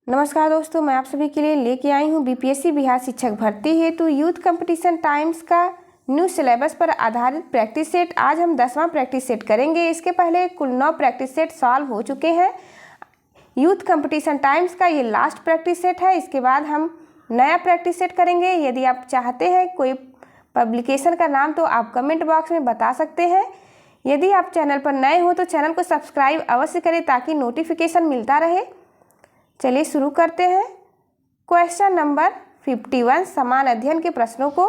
नमस्कार दोस्तों, मैं आप सभी के लिए लेके आई हूँ बीपीएससी बिहार शिक्षक भर्ती हेतु यूथ कंपटीशन टाइम्स का न्यू सिलेबस पर आधारित प्रैक्टिस सेट। आज हम 10वां प्रैक्टिस सेट करेंगे। इसके पहले कुल 9 प्रैक्टिस सेट सॉल्व हो चुके हैं। यूथ कंपटीशन टाइम्स का ये लास्ट प्रैक्टिस सेट है। इसके बाद हम नया प्रैक्टिस सेट करेंगे। यदि आप चाहते हैं कोई पब्लिकेशन का नाम तो आप कमेंट बॉक्स में बता सकते हैं। यदि आप चैनल पर नए हो तो चैनल को सब्सक्राइब अवश्य करें ताकि नोटिफिकेशन मिलता रहे। चलिए शुरू करते हैं। क्वेश्चन नंबर 51, समान अध्ययन के प्रश्नों को।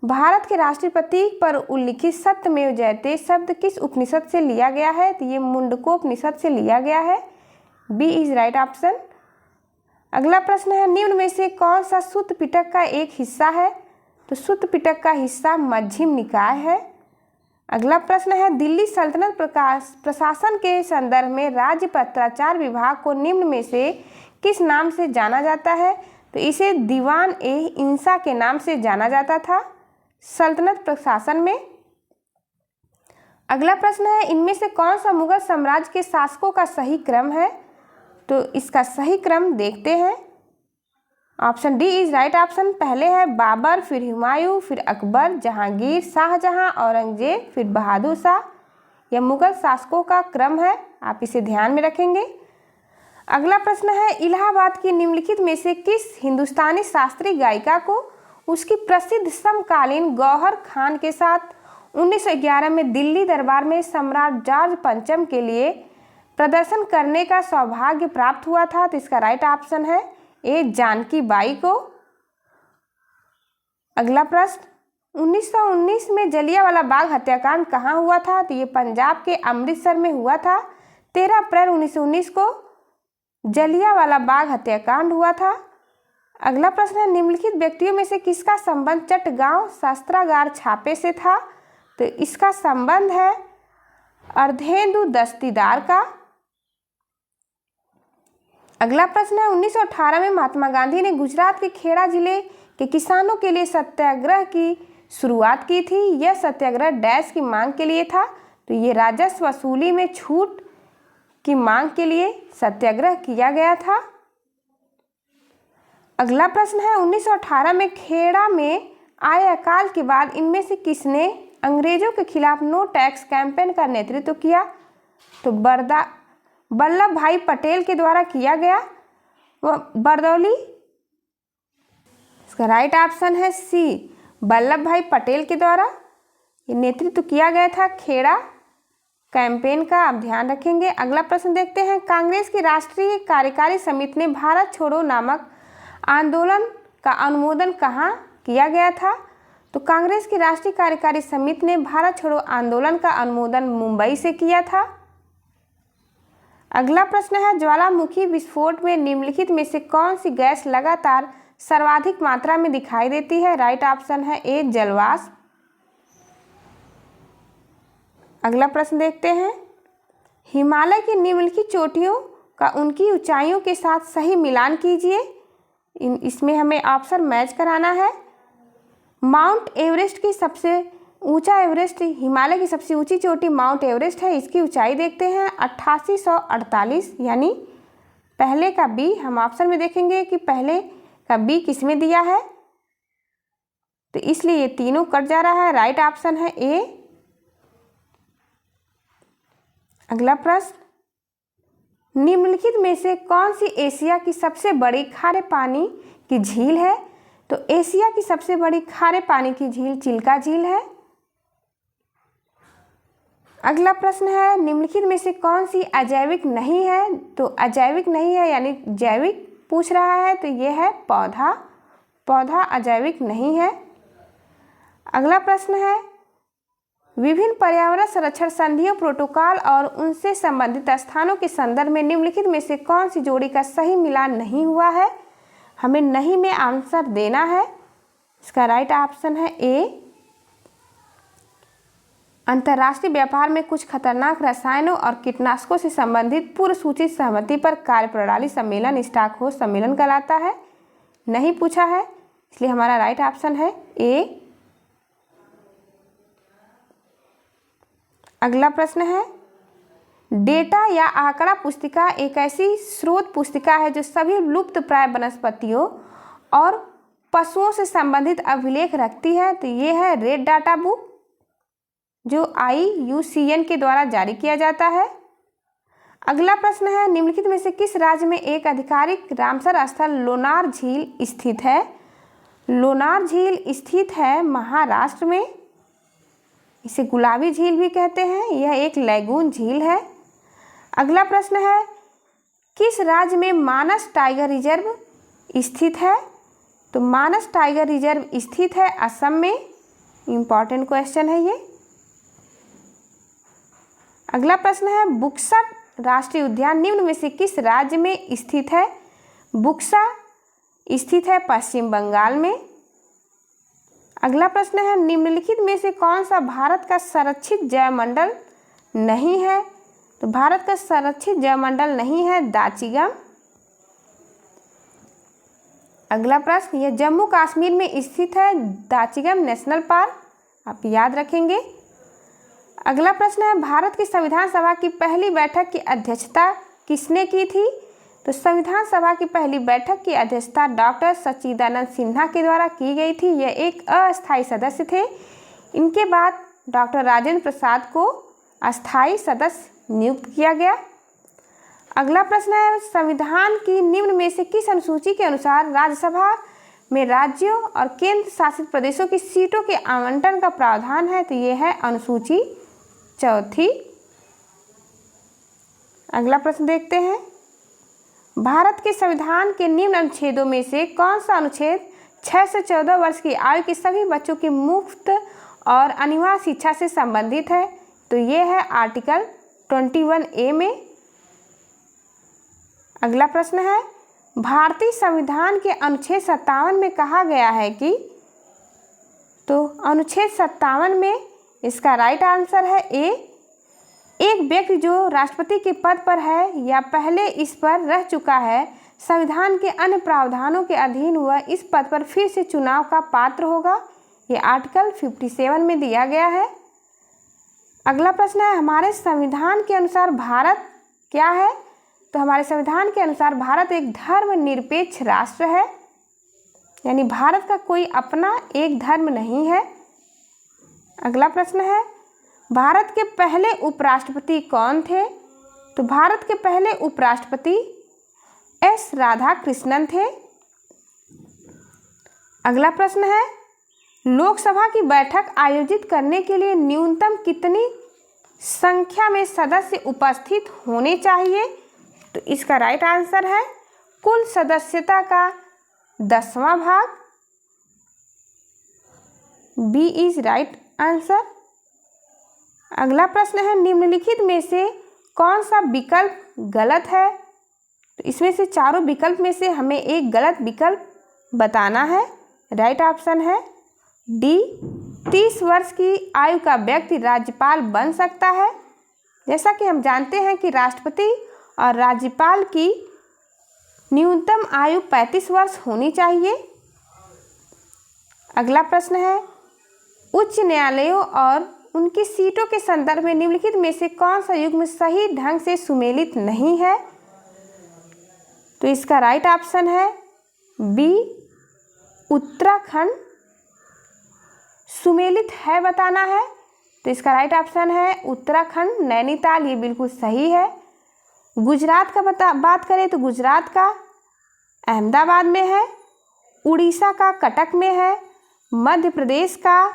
भारत के राष्ट्रीय प्रतीक पर उल्लिखित सत्यमेव जयते शब्द किस उपनिषद से लिया गया है? तो ये मुंडकोपनिषद से लिया गया है। B is right option. अगला प्रश्न है, निम्न में से कौन सा सुत्त पिटक का एक हिस्सा है? तो सुत्त पिटक का हिस्सा मध्यम निकाय है। अगला प्रश्न है, दिल्ली सल्तनत प्रशासन के संदर्भ में राज्य पत्राचार विभाग को निम्न में से किस नाम से जाना जाता है? तो इसे दीवान ए इंसा के नाम से जाना जाता था सल्तनत प्रशासन में। अगला प्रश्न है, इनमें से कौन सा मुगल साम्राज्य के शासकों का सही क्रम है? तो इसका सही क्रम देखते हैं। Option D is right option. पहले है बाबर, फिर हुमायूं, फिर अकबर, जहांगीर, शाहजहां, औरंगजेब, फिर बहादुर शाह। यह मुगल शासकों का क्रम है, आप इसे ध्यान में रखेंगे। अगला प्रश्न है, इलाहाबाद की निम्नलिखित में से किस हिंदुस्तानी शास्त्रीय गायिका को उसकी प्रसिद्ध समकालीन गौहर खान के साथ 1911 में दिल्ली दरबार में सम्राट जॉर्ज पंचम के लिए प्रदर्शन करने का सौभाग्य प्राप्त हुआ था? तो इसका राइट ऑप्शन है ए जानकी बाई को। अगला प्रश्न, 1919 में जलियांवाला बाग हत्याकांड कहाँ हुआ था? तो ये पंजाब के अमृतसर में हुआ था। 13 अप्रैल 1919 को जलियांवाला बाग हत्याकांड हुआ था। अगला प्रश्न है, निम्नलिखित व्यक्तियों में से किसका संबंध चटगांव शस्त्रागार छापे से था? तो इसका संबंध है अर्धेंदु दस्तीदार का। अगला प्रश्न है, 1918 में महात्मा गांधी ने गुजरात के खेड़ा जिले के किसानों के लिए सत्याग्रह की शुरुआत की थी। यह सत्याग्रह डैश की मांग के लिए था? तो ये राजस्व वसूली में छूट की मांग के लिए सत्याग्रह किया गया था। अगला प्रश्न है, 1918 में खेड़ा में आए अकाल के बाद इनमें से किसने अंग्रेजों के खिलाफ नो टैक्स कैंपेन का नेतृत्व किया? तो वल्लभ भाई पटेल के द्वारा किया गया। वह बरदौली। इसका राइट ऑप्शन है सी, वल्लभ भाई पटेल के द्वारा ये नेतृत्व किया गया था खेड़ा कैंपेन का, आप ध्यान रखेंगे। अगला प्रश्न देखते हैं, कांग्रेस की राष्ट्रीय कार्यकारी समिति ने भारत छोड़ो नामक आंदोलन का अनुमोदन कहाँ किया गया था? तो कांग्रेस की राष्ट्रीय कार्यकारी समिति ने भारत छोड़ो आंदोलन का अनुमोदन मुंबई से किया था। अगला प्रश्न है, ज्वालामुखी विस्फोट में निम्नलिखित में से कौन सी गैस लगातार सर्वाधिक मात्रा में दिखाई देती है? राइट ऑप्शन है ए जलवाष्प। अगला प्रश्न देखते हैं, हिमालय की निम्नलिखित चोटियों का उनकी ऊंचाइयों के साथ सही मिलान कीजिए। इसमें हमें ऑप्शन मैच कराना है। माउंट एवरेस्ट की सबसे ऊंचा एवरेस्ट, हिमालय की सबसे ऊंची चोटी माउंट एवरेस्ट है। इसकी ऊंचाई देखते हैं 8848, यानी पहले का बी। हम ऑप्शन में देखेंगे कि पहले का बी किसमें दिया है, तो इसलिए ये तीनों कट जा रहा है। राइट ऑप्शन है ए। अगला प्रश्न, निम्नलिखित में से कौन सी एशिया की सबसे बड़ी खारे पानी की झील है? तो एशिया की सबसे बड़ी खारे पानी की झील चिल्का झील है। अगला प्रश्न है, निम्नलिखित में से कौन सी अजैविक नहीं है? तो अजैविक नहीं है यानी जैविक पूछ रहा है, तो यह है पौधा। पौधा अजैविक नहीं है। अगला प्रश्न है, विभिन्न पर्यावरण संरक्षण संधियों, प्रोटोकॉल और उनसे संबंधित स्थानों के संदर्भ में निम्नलिखित में से कौन सी जोड़ी का सही मिलान नहीं हुआ है? हमें नहीं में आंसर देना है। इसका राइट ऑप्शन है ए। अंतर्राष्ट्रीय व्यापार में कुछ खतरनाक रसायनों और कीटनाशकों से संबंधित पूर्व सूचित सहमति पर कार्यप्रणाली सम्मेलन स्टॉकहोम सम्मेलन कहलाता है। नहीं पूछा है, इसलिए हमारा राइट ऑप्शन है ए। अगला प्रश्न है, डेटा या आंकड़ा पुस्तिका एक ऐसी स्रोत पुस्तिका है जो सभी लुप्त प्राय वनस्पतियों और पशुओं से संबंधित अभिलेख रखती है। तो ये है रेड डाटा बुक जो IUCN के द्वारा जारी किया जाता है। अगला प्रश्न है, निम्नलिखित में से किस राज्य में एक आधिकारिक रामसर स्थल लोनार झील स्थित है? लोनार झील स्थित है महाराष्ट्र में। इसे गुलाबी झील भी कहते हैं। यह एक लैगून झील है। अगला प्रश्न है, किस राज्य में मानस टाइगर रिजर्व स्थित है? तो मानस टाइगर रिजर्व स्थित है असम में। इंपॉर्टेंट क्वेश्चन है ये। अगला प्रश्न है, बुक्सा राष्ट्रीय उद्यान निम्न में से किस राज्य में स्थित है? बुक्सा स्थित है पश्चिम बंगाल में। अगला प्रश्न है, निम्नलिखित में से कौन सा भारत का संरक्षित जैवमंडल नहीं है? तो भारत का संरक्षित जैवमंडल नहीं है दाचिगम। अगला प्रश्न, यह जम्मू कश्मीर में स्थित है दाचिगम नेशनल पार्क, आप याद रखेंगे। अगला प्रश्न है, भारत की संविधान सभा की पहली बैठक की अध्यक्षता किसने की थी? तो संविधान सभा की पहली बैठक की अध्यक्षता डॉक्टर सच्चिदानंद सिन्हा के द्वारा की गई थी। यह एक अस्थायी सदस्य थे। इनके बाद डॉक्टर राजेंद्र प्रसाद को अस्थायी सदस्य नियुक्त किया गया। अगला प्रश्न है, संविधान की निम्न में से किस अनुसूची के अनुसार राज्यसभा में राज्यों और केंद्र शासित प्रदेशों की सीटों के आवंटन का प्रावधान है? तो यह है अनुसूची 4। अगला प्रश्न देखते हैं, भारत के संविधान के निम्न अनुच्छेदों में से कौन सा अनुच्छेद 6 से 14 वर्ष की आयु के सभी बच्चों की मुफ्त और अनिवार्य शिक्षा से संबंधित है? तो ये है आर्टिकल 21A में। अगला प्रश्न है, भारतीय संविधान के अनुच्छेद 57 में कहा गया है कि? तो अनुच्छेद 57 में इसका राइट आंसर है ए, एक व्यक्ति जो राष्ट्रपति के पद पर है या पहले इस पर रह चुका है, संविधान के अन्य प्रावधानों के अधीन वह इस पद पर फिर से चुनाव का पात्र होगा। ये आर्टिकल 57 में दिया गया है। अगला प्रश्न है, हमारे संविधान के अनुसार भारत क्या है? तो हमारे संविधान के अनुसार भारत एक धर्मनिरपेक्ष राष्ट्र है, यानी भारत का कोई अपना एक धर्म नहीं है। अगला प्रश्न है, भारत के पहले उपराष्ट्रपति कौन थे? तो भारत के पहले उपराष्ट्रपति S राधाकृष्णन थे। अगला प्रश्न है, लोकसभा की बैठक आयोजित करने के लिए न्यूनतम कितनी संख्या में सदस्य उपस्थित होने चाहिए? तो इसका राइट आंसर है कुल सदस्यता का 10वां भाग। B is right answer. अगला प्रश्न है, निम्नलिखित में से कौन सा विकल्प गलत है? तो इसमें से चारों विकल्प में से हमें एक गलत विकल्प बताना है। राइट ऑप्शन है डी, 30 वर्ष की आयु का व्यक्ति राज्यपाल बन सकता है। जैसा कि हम जानते हैं कि राष्ट्रपति और राज्यपाल की न्यूनतम आयु 35 वर्ष होनी चाहिए। अगला प्रश्न है, उच्च न्यायालयों और उनकी सीटों के संदर्भ में निम्नलिखित में से कौन सा युग्म सही ढंग से सुमेलित नहीं है? तो इसका राइट ऑप्शन है बी, उत्तराखंड सुमेलित है बताना है। तो इसका राइट ऑप्शन है उत्तराखंड नैनीताल, ये बिल्कुल सही है। गुजरात का बात करें तो गुजरात का अहमदाबाद में है, उड़ीसा का कटक में है, मध्य प्रदेश का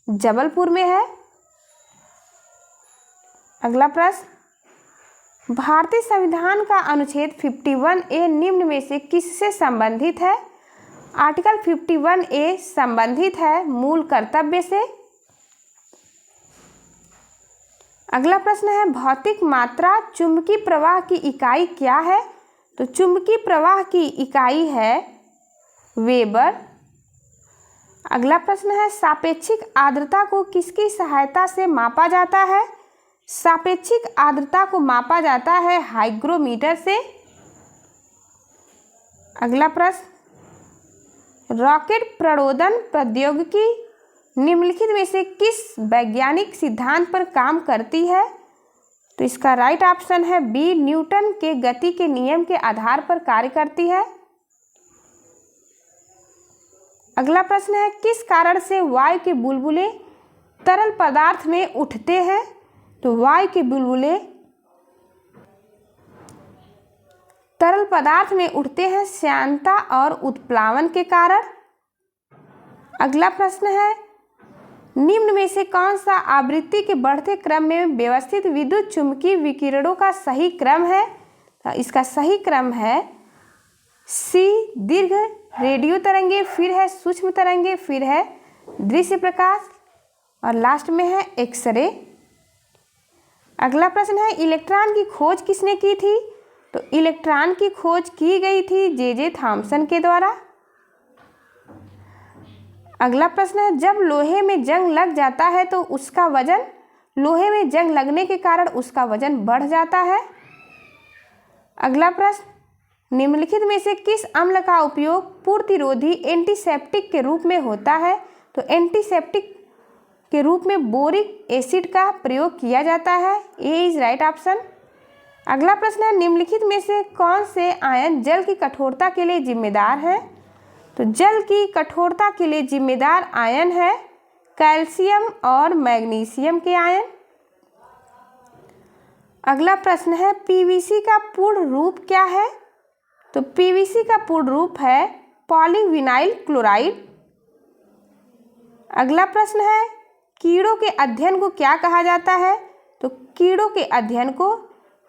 जबलपुर में है। अगला प्रश्न, भारतीय संविधान का अनुच्छेद 51A निम्न में से किससे संबंधित है? आर्टिकल 51A संबंधित है मूल कर्तव्य से। अगला प्रश्न है, भौतिक मात्रा चुंबकीय प्रवाह की इकाई क्या है? तो चुंबकीय प्रवाह की इकाई है वेबर। अगला प्रश्न है, सापेक्षिक आर्द्रता को किसकी सहायता से मापा जाता है? सापेक्षिक आर्द्रता को मापा जाता है हाइग्रोमीटर से। अगला प्रश्न, रॉकेट प्रणोदन प्रौद्योगिकी निम्नलिखित में से किस वैज्ञानिक सिद्धांत पर काम करती है? तो इसका राइट ऑप्शन है बी, न्यूटन के गति के नियम के आधार पर कार्य करती है। अगला प्रश्न है, किस कारण से वायु के बुलबुले तरल पदार्थ में उठते हैं? तो वायु के बुलबुले तरल पदार्थ में उठते हैं श्यानता और उत्प्लावन के कारण। अगला प्रश्न है, निम्न में से कौन सा आवृत्ति के बढ़ते क्रम में व्यवस्थित विद्युत चुम्बकीय विकिरणों का सही क्रम है? तो इसका सही क्रम है सी, दीर्घ रेडियो तरंगे, फिर है सूक्ष्म तरंगे, फिर है दृश्य प्रकाश और लास्ट में है एक्सरे। अगला प्रश्न है, इलेक्ट्रॉन की खोज किसने की थी? तो इलेक्ट्रॉन की खोज की गई थी जे थॉमसन के द्वारा। अगला प्रश्न है, जब लोहे में जंग लग जाता है तो उसका वजन, लोहे में जंग लगने के कारण उसका वजन बढ़ जाता है। अगला प्रश्न, निम्नलिखित में से किस अम्ल का उपयोग पूर्तिरोधी एंटीसेप्टिक के रूप में होता है? तो एंटीसेप्टिक के रूप में बोरिक एसिड का प्रयोग किया जाता है। ए इज राइट ऑप्शन। अगला प्रश्न है, निम्नलिखित में से कौन से आयन जल की कठोरता के लिए जिम्मेदार हैं? तो जल की कठोरता के लिए जिम्मेदार आयन है कैल्शियम और मैग्नीशियम के आयन। अगला प्रश्न है, पीवीसी का पूर्ण रूप क्या है? तो पीवीसी का पूर्ण रूप है पॉलीविनाइल क्लोराइड। अगला प्रश्न है, कीड़ों के अध्ययन को क्या कहा जाता है? तो कीड़ों के अध्ययन को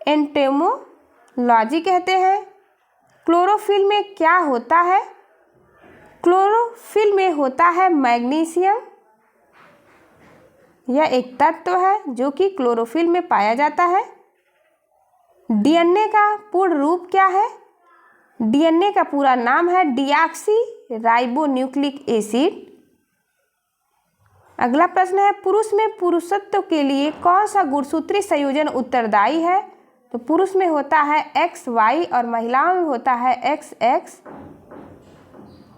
एंटोमोलॉजी कहते हैं। क्लोरोफिल में क्या होता है? क्लोरोफिल में होता है मैग्नीशियम। यह एक तत्व है जो कि क्लोरोफिल में पाया जाता है। डीएनए का पूर्ण रूप क्या है? डीएनए का पूरा नाम है डीऑक्सी राइबोन्यूक्लिक एसिड। अगला प्रश्न है, पुरुष में पुरुषत्व के लिए कौन सा गुणसूत्रीय संयोजन उत्तरदायी है? तो पुरुष में होता है XY और महिलाओं में होता है XX।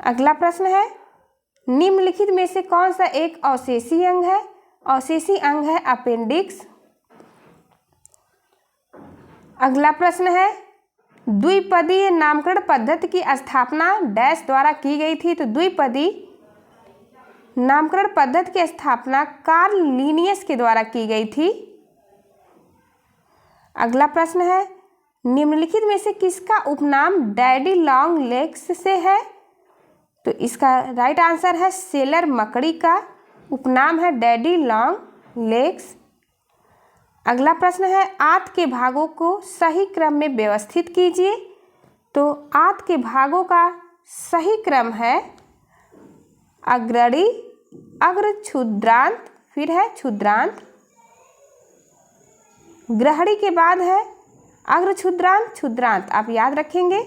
अगला प्रश्न है, निम्नलिखित में से कौन सा एक अवशेषी अंग है? अवशेषी अंग है अपेंडिक्स। अगला प्रश्न है, द्विपदीय नामकरण पद्धति की स्थापना डैश द्वारा की गई थी? तो द्विपदीय नामकरण पद्धति की स्थापना कार्ल लिनियस के द्वारा की गई थी। अगला प्रश्न है, निम्नलिखित में से किसका उपनाम डैडी लॉन्ग लेग्स से है? तो इसका राइट आंसर है सेलर मकड़ी का उपनाम है डैडी लॉन्ग लेग्स। अगला प्रश्न है, आंत के भागों को सही क्रम में व्यवस्थित कीजिए। तो आंत के भागों का सही क्रम है अग्रणी, अग्र क्षुद्रांत, फिर है क्षुद्रांत, ग्रहणी के बाद है अग्र क्षुद्रांत, क्षुद्रांत। आप याद रखेंगे,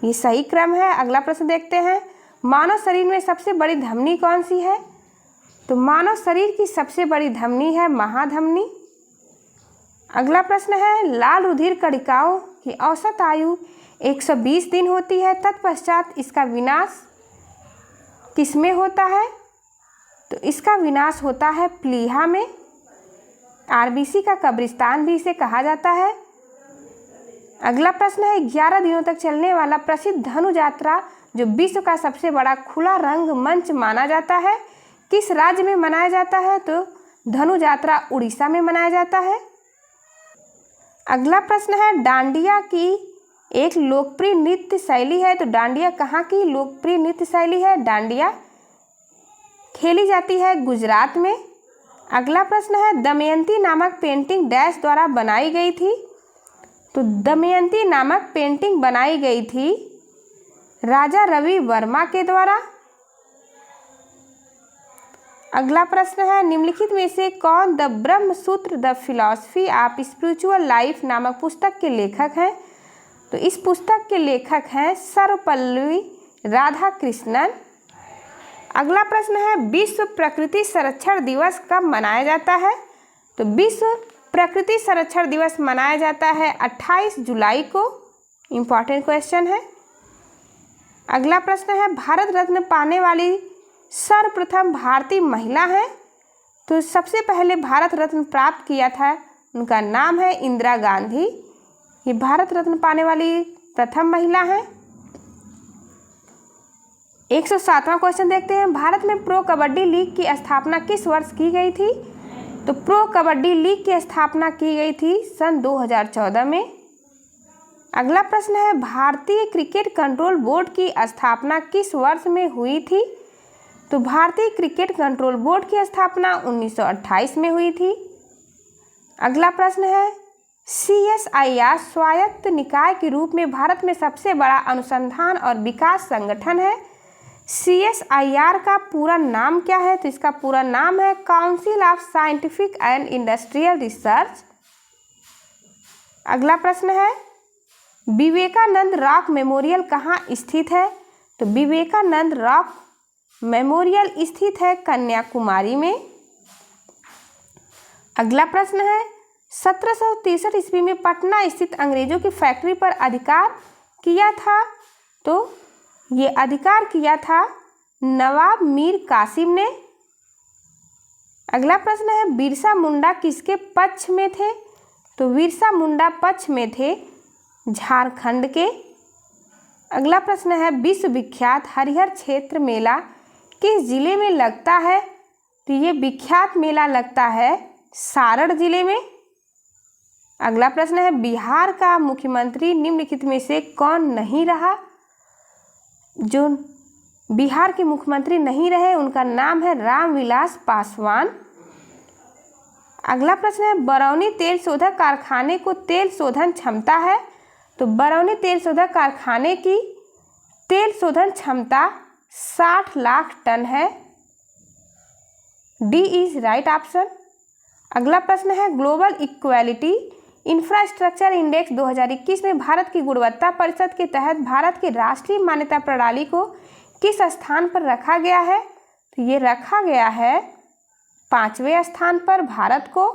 ये सही क्रम है। अगला प्रश्न देखते हैं, मानव शरीर में सबसे बड़ी धमनी कौन सी है? तो मानव शरीर की सबसे बड़ी धमनी है महाधमनी। अगला प्रश्न है, लाल रुधिर कणिकाओं की औसत आयु 120 दिन होती है, तत्पश्चात इसका विनाश किसमें होता है? तो इसका विनाश होता है प्लीहा में। आरबीसी का कब्रिस्तान भी इसे कहा जाता है। अगला प्रश्न है, 11 दिनों तक चलने वाला प्रसिद्ध धनु यात्रा जो विश्व का सबसे बड़ा खुला रंग मंच माना जाता है, किस राज्य में मनाया जाता है? तो धनु यात्रा उड़ीसा में मनाया जाता है। अगला प्रश्न है, डांडिया की एक लोकप्रिय नृत्य शैली है। तो डांडिया कहाँ की लोकप्रिय नृत्य शैली है? डांडिया खेली जाती है गुजरात में। अगला प्रश्न है, दमयंती नामक पेंटिंग डैश द्वारा बनाई गई थी? तो दमयंती नामक पेंटिंग बनाई गई थी राजा रवि वर्मा के द्वारा। अगला प्रश्न है, निम्नलिखित में से कौन द ब्रह्म सूत्र the philosophy of spiritual life नामक पुस्तक के लेखक हैं? तो इस पुस्तक के लेखक हैं सर्वपल्ली राधाकृष्णन। अगला प्रश्न है, विश्व प्रकृति संरक्षण दिवस कब मनाया जाता है? तो विश्व प्रकृति संरक्षण दिवस मनाया जाता है 28 जुलाई को। इम्पॉर्टेंट क्वेश्चन है। अगला प्रश्न है, भारत रत्न पाने वाली सर्वप्रथम भारतीय महिला है? तो सबसे पहले भारत रत्न प्राप्त किया था उनका नाम है इंदिरा गांधी। ये भारत रत्न पाने वाली प्रथम महिला हैं। 107वां क्वेश्चन देखते हैं, भारत में प्रो कबड्डी लीग की स्थापना किस वर्ष की गई थी? तो प्रो कबड्डी लीग की स्थापना की गई थी सन 2014 में। अगला प्रश्न है, भारतीय क्रिकेट कंट्रोल बोर्ड की स्थापना किस वर्ष में हुई थी? तो भारतीय क्रिकेट कंट्रोल बोर्ड की स्थापना 1928 में हुई थी। अगला प्रश्न है, CSIR स्वायत्त निकाय के रूप में भारत में सबसे बड़ा अनुसंधान और विकास संगठन है। CSIR का पूरा नाम क्या है? तो इसका पूरा नाम है council of scientific and industrial research. अगला प्रश्न है, विवेकानंद रॉक मेमोरियल कहाँ स्थित है? तो विवेकानंद रॉक मेमोरियल स्थित है कन्याकुमारी में। अगला प्रश्न है, 1763 ईस्वी में पटना स्थित अंग्रेजों की फैक्ट्री पर अधिकार किया था? तो ये अधिकार किया था नवाब मीर कासिम ने। अगला प्रश्न है, बिरसा मुंडा किसके पक्ष में थे? तो बिरसा मुंडा पक्ष में थे झारखंड के। अगला प्रश्न है, विश्व विख्यात हरिहर क्षेत्र मेला किस जिले में लगता है? तो ये विख्यात मेला लगता है सारण जिले में। अगला प्रश्न है, बिहार का मुख्यमंत्री निम्नलिखित में से कौन नहीं रहा? जो बिहार के मुख्यमंत्री नहीं रहे उनका नाम है रामविलास पासवान। अगला प्रश्न है, बरौनी तेल शोधक कारखाने को तेल शोधन क्षमता है? तो बरौनी तेल शोधक कारखाने की तेल शोधन क्षमता 60 लाख टन है। D is right option. अगला प्रश्न है, ग्लोबल इक्वालिटी इंफ्रास्ट्रक्चर इंडेक्स 2021 में भारत की गुणवत्ता परिषद के तहत भारत की राष्ट्रीय मान्यता प्रणाली को किस स्थान पर रखा गया है? तो ये रखा गया है 5वें स्थान पर भारत को।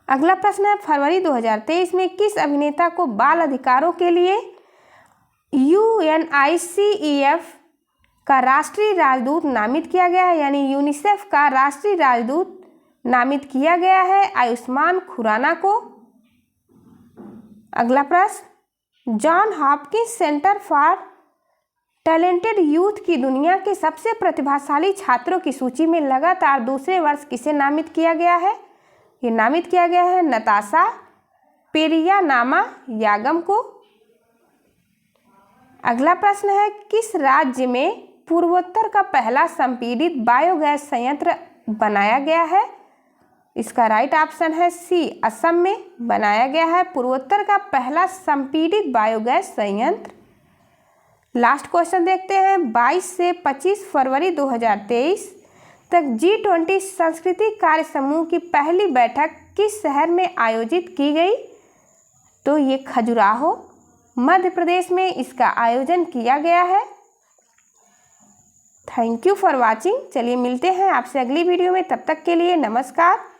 अगला प्रश्न है, फरवरी 2023 में किस अभिनेता को बाल अधिकारों के लिए UNICEF का राष्ट्रीय राजदूत नामित किया गया है? यानी यूनिसेफ का राष्ट्रीय राजदूत नामित किया गया है आयुष्मान खुराना को। अगला प्रश्न, John Hopkins centre for talented youth की दुनिया के सबसे प्रतिभाशाली छात्रों की सूची में लगातार दूसरे वर्ष किसे नामित किया गया है? ये नामित किया गया है नताशा पेरियानामा यागम को। अगला प्रश्न है, किस राज्य में पूर्वोत्तर का पहला संपीड़ित बायोगैस संयंत्र बनाया गया है? इसका राइट ऑप्शन है सी, असम में बनाया गया है पूर्वोत्तर का पहला संपीड़ित बायोगैस संयंत्र। लास्ट क्वेश्चन देखते हैं, 22 से 25 फरवरी 2023 तक G20 संस्कृति कार्य समूह की पहली बैठक किस शहर में आयोजित की गई? तो ये खजुराहो मध्य प्रदेश में इसका आयोजन किया गया है। Thank you for watching. चलिए मिलते हैं आपसे अगली वीडियो में, तब तक के लिए नमस्कार।